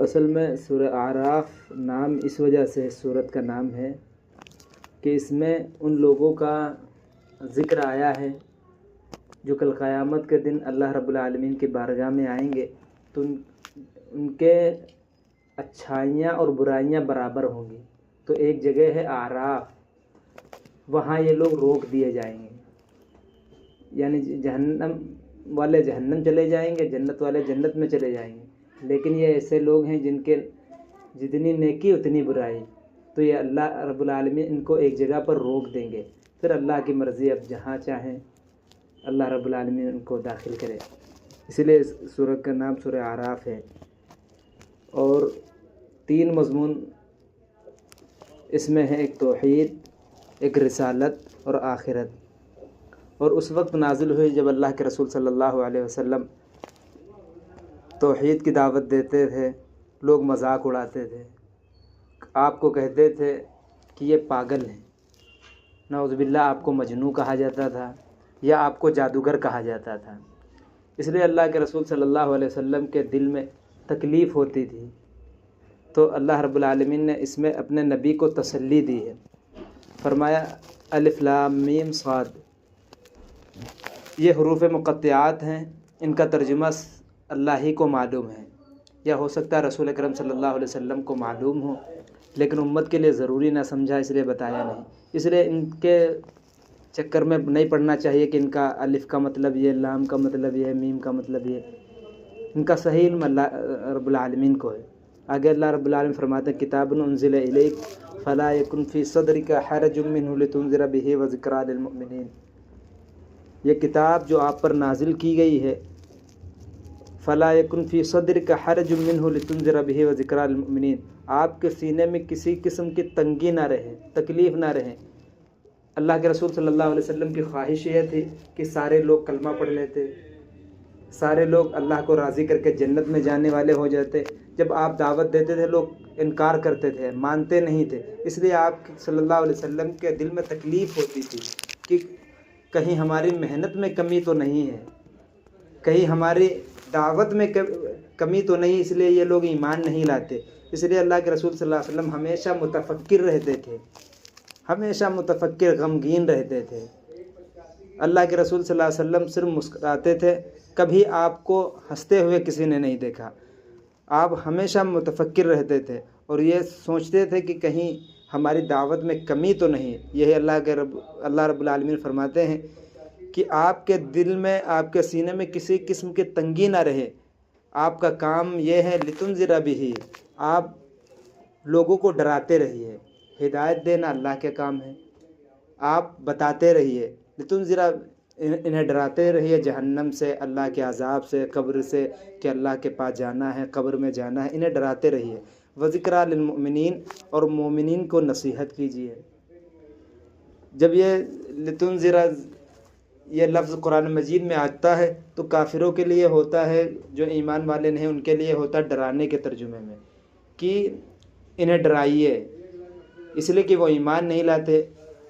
اصل میں سورہ اعراف نام اس وجہ سے سورت کا نام ہے کہ اس میں ان لوگوں کا ذکر آیا ہے جو کل قیامت کے دن اللہ رب العالمین کی بارگاہ میں آئیں گے تو ان کے اچھائیاں اور برائیاں برابر ہوں گی۔ تو ایک جگہ ہے اعراف، وہاں یہ لوگ روک دیے جائیں گے، یعنی جہنم والے جہنم چلے جائیں گے، جنت والے جنت میں چلے جائیں گے، لیکن یہ ایسے لوگ ہیں جن کے جتنی نیکی اتنی برائی، تو یہ اللہ رب العالمین ان کو ایک جگہ پر روک دیں گے، پھر اللہ کی مرضی اب جہاں چاہیں اللہ رب العالمین ان کو داخل کرے۔ اسی لیے اس سورۃ کا نام سورہ اعراف ہے، اور 3 مضمون اس میں ہے، ایک توحید، ایک رسالت اور آخرت۔ اور اس وقت نازل ہوئی جب اللہ کے رسول صلی اللہ علیہ وسلم توحید کی دعوت دیتے تھے، لوگ مذاق اڑاتے تھے، آپ کو کہتے تھے کہ یہ پاگل ہیں، نعوذ باللہ آپ کو مجنون کہا جاتا تھا یا آپ کو جادوگر کہا جاتا تھا۔ اس لیے اللہ کے رسول صلی اللہ علیہ وسلم کے دل میں تکلیف ہوتی تھی، تو اللہ رب العالمین نے اس میں اپنے نبی کو تسلی دی ہے، فرمایا الف لام میم صاد، یہ حروف مقطعات ہیں، ان کا ترجمہ اللہ ہی کو معلوم ہے، یا ہو سکتا ہے رسول اکرم صلی اللہ علیہ وسلم کو معلوم ہو، لیکن امت کے لیے ضروری نہ سمجھا، اس لیے بتایا نہیں۔ اس لیے ان کے چکر میں نہیں پڑنا چاہیے کہ ان کا الف کا مطلب یہ، لام کا مطلب یہ، میم کا مطلب یہ، ان کا صحیح علم اللہ رب العالمین کو ہے۔ آگے اللہ رب العالمین فرماتے ہیں کتاب انزل الیک فلا یکن فی صدرک حرج منہ لتنذر بہ وذکریٰ للمؤمنین، یہ کتاب جو آپ پر نازل کی گئی ہے، فلا یکن فی صدرک حرج منہ لتنذر بہ وذکریٰ للمؤمنین، آپ کے سینے میں کسی قسم کی تنگی نہ رہے، تکلیف نہ رہے۔ اللہ کے رسول صلی اللہ علیہ وسلم کی خواہش یہ تھی کہ سارے لوگ کلمہ پڑھ لیتے، سارے لوگ اللہ کو راضی کر کے جنت میں جانے والے ہو جاتے۔ جب آپ دعوت دیتے تھے لوگ انکار کرتے تھے، مانتے نہیں تھے، اس لیے آپ صلی اللہ علیہ وسلم کے دل میں تکلیف ہوتی تھی کہ کہیں ہماری محنت میں کمی تو نہیں ہے، کہیں ہماری دعوت میں کمی تو نہیں، اس لیے یہ لوگ ایمان نہیں لاتے۔ اس لیے اللہ کے رسول صلی اللہ علیہ وسلم ہمیشہ متفکر رہتے تھے، ہمیشہ متفکر، غمگین رہتے تھے۔ اللہ کے رسول صلی اللہ علیہ وسلم صرف مسکراتے تھے، کبھی آپ کو ہنستے ہوئے کسی نے نہیں دیکھا۔ آپ ہمیشہ متفکر رہتے تھے اور یہ سوچتے تھے کہ کہیں ہماری دعوت میں کمی تو نہیں۔ یہی اللہ رب العالمین فرماتے ہیں کہ آپ کے دل میں، آپ کے سینے میں کسی قسم کی تنگی نہ رہے۔ آپ کا کام یہ ہے لتنذر بہ، آپ لوگوں کو ڈراتے رہیے، ہدایت دینا اللہ کے کام ہے، آپ بتاتے رہیے، لتنذر، انہیں ڈراتے رہیے جہنم سے، اللہ کے عذاب سے، قبر سے، کہ اللہ کے پاس جانا ہے، قبر میں جانا ہے، انہیں ڈراتے رہیے۔ وذکریٰ للمؤمنین، اور مومنین کو نصیحت کیجیے۔ جب یہ لتنذر یہ لفظ قرآن مجید میں آتا ہے تو کافروں کے لیے ہوتا ہے، جو ایمان والے نہیں ان کے لیے ہوتا ہے ڈرانے کے ترجمے میں، کہ انہیں ڈرائیے، اس لیے کہ وہ ایمان نہیں لاتے،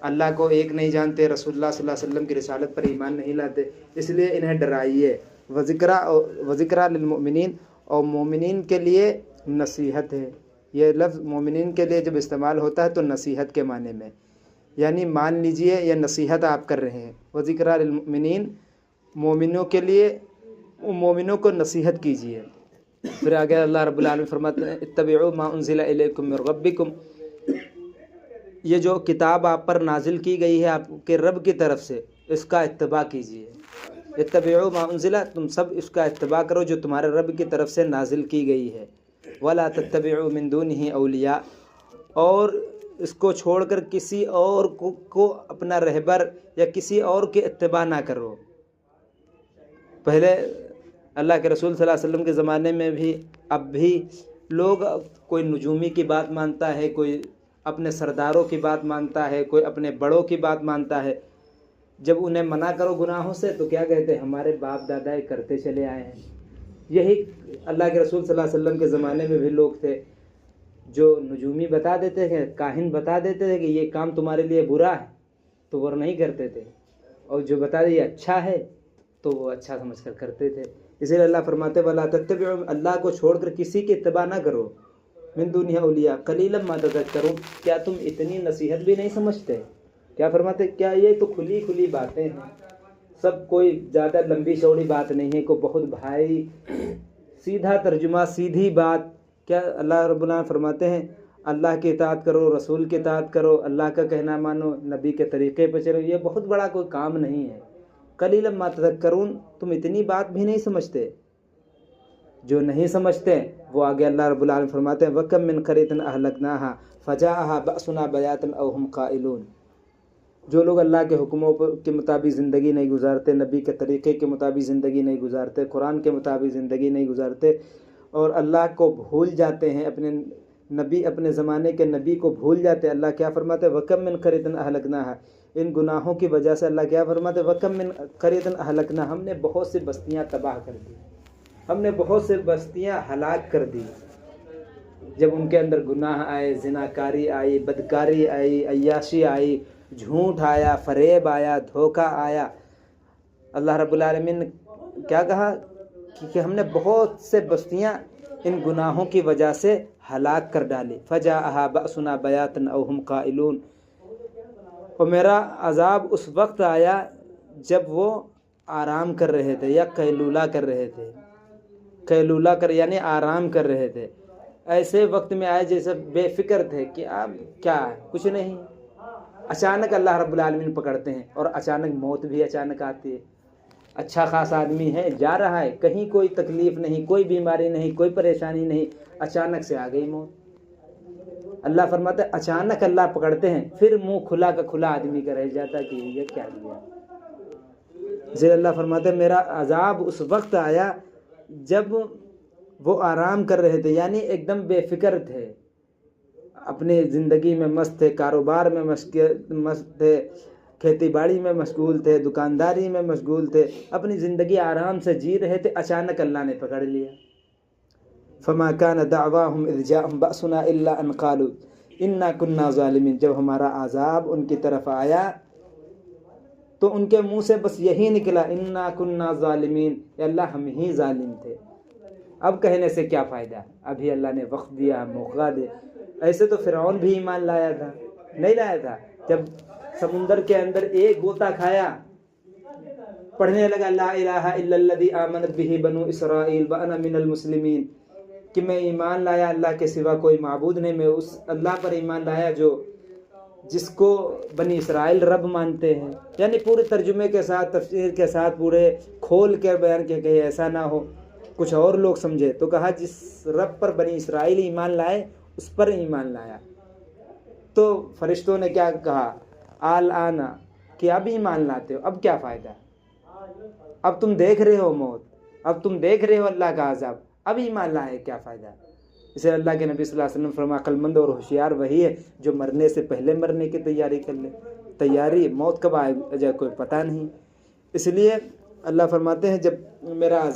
اللہ کو ایک نہیں جانتے، رسول اللہ صلی اللہ علیہ وسلم کی رسالت پر ایمان نہیں لاتے، اس لیے انہیں ڈرائیے۔ وذکریٰ للمؤمنین، اور مومنین کے لیے نصیحت ہے۔ یہ لفظ مومنین کے لیے جب استعمال ہوتا ہے تو نصیحت کے معنی میں، یعنی مان لیجئے یہ نصیحت آپ کر رہے ہیں۔ وذکریٰ للمؤمنین، مومنوں کے لیے، مومنوں کو نصیحت کیجیے۔ پھر آگے اللہ رب العالمین فرماتے ہیں اتبعوا ما انزل الیکم من ربکم، یہ جو کتاب آپ پر نازل کی گئی ہے آپ کے رب کی طرف سے، اس کا اتباع کیجیے۔ اتبعوا ما انزل، تم سب اس کا اتباع کرو جو تمہارے رب کی طرف سے نازل کی گئی ہے۔ ولا تتبعوا من دونہ اولیاء، اور اس کو چھوڑ کر کسی اور کو اپنا رہبر یا کسی اور کے اتباع نہ کرو۔ پہلے اللہ کے رسول صلی اللہ علیہ وسلم کے زمانے میں بھی، اب بھی لوگ، کوئی نجومی کی بات مانتا ہے، کوئی اپنے سرداروں کی بات مانتا ہے، کوئی اپنے بڑوں کی بات مانتا ہے۔ جب انہیں منع کرو گناہوں سے تو کیا کہتے ہیں، ہمارے باپ دادا یہ کرتے چلے آئے ہیں۔ یہی اللہ کے رسول صلی اللہ علیہ وسلم کے زمانے میں بھی لوگ تھے جو نجومی بتا دیتے تھے، کاہن بتا دیتے تھے کہ یہ کام تمہارے لیے برا ہے تو وہ نہیں کرتے تھے، اور جو بتا دے یہ اچھا ہے تو وہ اچھا سمجھ کر کرتے تھے۔ اسی لیے اللہ فرماتے ولا تتبعوا، اللہ کو چھوڑ کر کسی کی اتباع نہ کرو، من دونہ اولیاء قلیلا ما تذکرون، کیا تم اتنی نصیحت بھی نہیں سمجھتے؟ کیا فرماتے؟ کیا یہ تو کھلی کھلی باتیں ہیں، سب کوئی زیادہ لمبی چوڑی بات نہیں ہے، کوئی بہت بھائی سیدھا ترجمہ سیدھی بات۔ کیا اللہ رب العالمین فرماتے ہیں اللہ کی اطاعت کرو، رسول کی اطاعت کرو، اللہ کا کہنا مانو، نبی کے طریقے پہ چلو، یہ بہت بڑا کوئی کام نہیں ہے۔ قلیلا ما تذکرون، تم اتنی بات بھی نہیں سمجھتے؟ جو نہیں سمجھتے وہ آگے اللہ رب العالمین فرماتے ہیں وَكَمْ مِنْ قَرْيَةٍ أَهْلَكْنَاهَا فَجَاءَهَا بَأْسُنَا بَيَاتًا أَوْ هُمْ قَائِلُونَ، جو لوگ اللہ کے حکموں کے مطابق زندگی نہیں گزارتے، نبی کے طریقے کے مطابق زندگی نہیں گزارتے، قرآن کے مطابق زندگی نہیں گزارتے اور اللہ کو بھول جاتے ہیں، اپنے نبی، اپنے زمانے کے نبی کو بھول جاتے ہیں، اللہ کیا فرماتے ہیں وَكَمْ مِنْ قَرْيَةٍ أَهْلَكْنَاهَا، ان گناہوں کی وجہ سے اللہ کیا فرماتے ہیں وَكَمْ مِنْ قَرْيَةٍ أَهْلَكْنَاهَا، ہم نے بہت سی بستیاں تباہ کر دی، ہم نے بہت سے بستیاں ہلاک کر دی، جب ان کے اندر گناہ آئے، زناکاری آئی، بدکاری آئی، عیاشی آئی، جھوٹ آیا، فریب آیا، دھوکہ آیا، اللہ رب العالمین نے کیا کہا کہ ہم نے بہت سے بستیاں ان گناہوں کی وجہ سے ہلاک کر ڈالی۔ فجاءها بأسنا بياتا أو هم قائلون، اور میرا عذاب اس وقت آیا جب وہ آرام کر رہے تھے یا قیلولہ کر رہے تھے، قیلولہ کر یعنی آرام کر رہے تھے، ایسے وقت میں آئے جیسے بے فکر تھے کہ اب کیا ہے، کچھ نہیں، اچانک اللہ رب العالمین پکڑتے ہیں، اور اچانک موت بھی اچانک آتی ہے۔ اچھا خاص آدمی ہے، جا رہا ہے، کہیں کوئی تکلیف نہیں، کوئی بیماری نہیں، کوئی پریشانی نہیں، اچانک سے آ گئی موت۔ اللہ فرماتے ہیں اچانک اللہ پکڑتے ہیں، پھر منہ کھلا کا کھلا آدمی کا رہ جاتا کہ یہ کیا کیا۔ اسی اللہ فرماتے ہیں میرا عذاب اس وقت آیا جب وہ آرام کر رہے تھے، یعنی ایک دم بے فکر تھے، اپنی زندگی میں مست تھے، کاروبار میں مست تھے، کھیتی باڑی میں مشغول تھے، دکانداری میں مشغول تھے، اپنی زندگی آرام سے جی رہے تھے، اچانک اللہ نے پکڑ لیا۔ فما كان دعواهم اذ جاءهم بأسنا الا ان قالوا انا كنا ظالمين، جب ہمارا عذاب ان کی طرف آیا تو ان کے منہ سے بس یہی نکلا انا كنا ظالمين، یا اللہ ہم ہی ظالم تھے۔ اب کہنے سے کیا فائدہ، ابھی اللہ نے وقت دیا، موقع دے۔ ایسے تو فرعون بھی ایمان لایا تھا، نہیں لایا تھا؟ جب سمندر کے اندر ایک غوطہ کھایا، پڑھنے لگا لا الہ الا الذی آمنت بہ بنو اسرائیل وانا من المسلمین، کہ میں ایمان لایا اللہ کے سوا کوئی معبود نہیں، میں اس اللہ پر ایمان لایا جس کو بنی اسرائیل رب مانتے ہیں، یعنی پورے ترجمے کے ساتھ، تفسیر کے ساتھ، پورے کھول کے بیان کیا کہ ایسا نہ ہو کچھ اور لوگ سمجھے، تو کہا جس رب پر بنی اسرائیل ایمان لائے اس پر ایمان لایا۔ تو فرشتوں نے کیا کہا الآن، کہ اب ایمان لاتے ہو، اب کیا فائدہ، اب تم دیکھ رہے ہو موت، اب تم دیکھ رہے ہو اللہ کا عذاب، اب ایمان لائے کیا فائدہ۔ اسے اللہ کے نبی صلی اللہ علیہ وسلم فرمایا عقل مند اور ہوشیار وہی ہے جو مرنے سے پہلے مرنے کی تیاری کر لے، تیاری موت کب آئے جائے کوئی پتہ نہیں۔ اس لیے اللہ فرماتے ہیں جب میرا